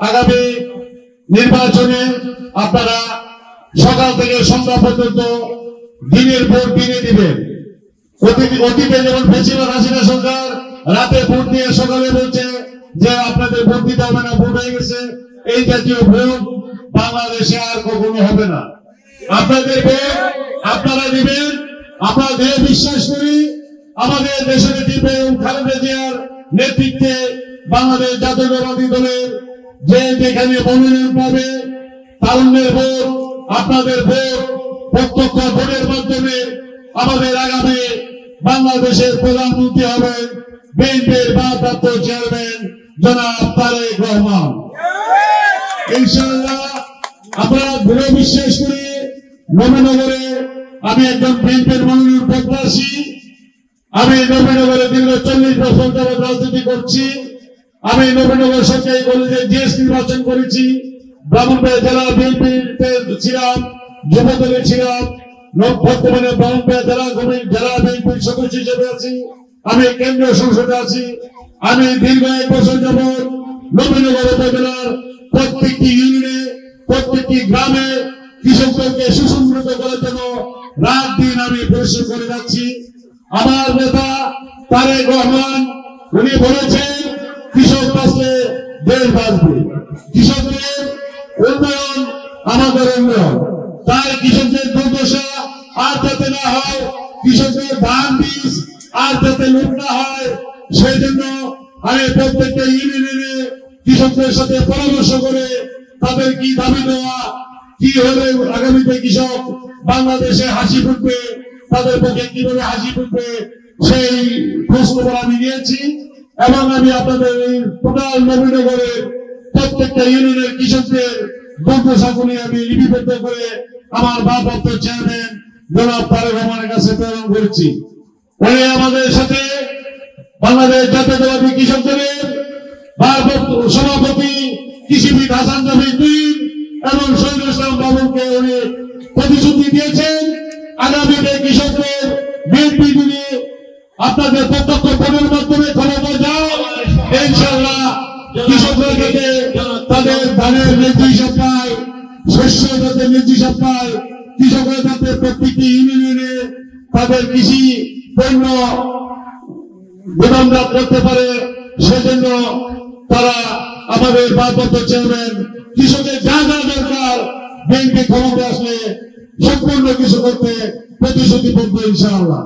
আগামী নির্বাচনে আপনারা সকাল থেকে সন্ধ্যা পর্যন্ত দিনের ভোট দিনে দিবেন। অতীতে যেমন বেশিরভাগ হাসিনা সরকার রাতে ভোট দিয়ে সকালে বলছে যে আপনাদের ভোট দিতে হবে না, ভোট হয়ে গেছে। এই জাতীয় ভোট বাংলাদেশে আর কখনো হবে না। আপনাদের ভোট আপনারা দিবেন। আমরা দৃঢ় বিশ্বাস করি আমাদের দেশের খালেদা জিয়ার নেতৃত্বে বাংলাদেশ জাতীয়তাবাদী দলের যে যেখানে মনোনয়ন পাবে, তারুণ্যের ভোট, আপনাদের ভোট, প্রত্যক্ষ ভোটের মাধ্যমে আমাদের আগামী বাংলাদেশের প্রধানমন্ত্রী হবেন বিএনপির ভারপ্রাপ্ত চেয়ারম্যান জনাব তারেক রহমান। ইনশাআল্লাহ আমরা দৃঢ় বিশ্বাস করি নবীনগরে আমি একজন বিএনপির মনোনয়ন প্রত্যাশী। আমি নবীনগরে দীর্ঘ 40 বছর যাবৎ রাজনীতি করছি। আমি নবীনগর সরকারি কলেজে জিএস নির্বাচন করেছি, ব্রাহ্মণবাড়িয়া জেলা বিএনপিতে ছিলাম, যুবদলে ছিলাম, বর্তমানে ব্রাহ্মণবাড়িয়া জেলা বিএনপির সদস্য হিসেবে আছি। আমি কেন্দ্রীয় সংসদে আছি। আমি দীর্ঘ 1 বছর যাবৎ নবীনগর উপজেলার প্রত্যেকটি ইউনিয়নে, প্রত্যেকটি গ্রামে কৃষকদেরকে সুসংহত করার জন্য রাত দিন আমি পরিশ্রম করে যাচ্ছি। আমার নেতা তারেক রহমান উনি বলেছেন কৃষক বাঁচলে দেশ বাঁচবে, কৃষকদের উন্নয়ন আমাদের উন্নয়ন। তাই কৃষকদের দুর্দশা আর যাতে না হয়, কৃষকদের ধান বীজ আর যাতে লুট না হয়, সেই জন্য আমি প্রত্যেকটা ইউনিয়নে কৃষকদের সাথে পরামর্শ করে তাদের কি দাবি দেওয়া, কি হলে আগামীতে কৃষক বাংলাদেশে হাসি ফুটবে, তাদের পক্ষে কিভাবে হাসি ফুটবে, সেই খোঁজখবর আমি নিয়েছি। এবং আমি আপনাদের এই টোটাল নবীনগরের প্রত্যেকটা ইউনিয়নের কৃষকদের দুর্দশাগুলি আমি লিপিবদ্ধ করে আমার ভারপ্রাপ্ত চেয়ারম্যান জনাব তারেক রহমানের কাছে প্রেরণ করেছি। উনি আমাদের সাথে বাংলাদেশ জাতীয়তাবাদী কৃষক দলের ভারপ্রাপ্ত সভাপতি কৃষিবিদ হাসান জামিল এবং শহীদুল ইসলাম বাবুকে উনি প্রতিশ্রুতি দিয়েছেন আগামীতে কৃষকদের বিএনপি যদি আপনাদের প্রত্যক্ষ ভোটের মাধ্যমে ক্ষমতা যাও, ইনশাআল্লাহ কৃষকদের যাতে তাদের ধানের ন্যায্য হিসাব পায়, শস্য যাতে ন্যায্য হিসাব পায়, কৃষকরা যাতে প্রত্যেকটি ইউনিয়নে তাদের কৃষি পণ্য গুদামজাত করতে পারে, সেজন্য তারা আমাদের ভারপ্রাপ্ত চেয়ারম্যান কৃষকের যা যা দরকার বিএনপি ক্ষমতা আসলে সম্পূর্ণ কিছু করতে প্রতিশ্রুতিবদ্ধ ইনশাআল্লাহ।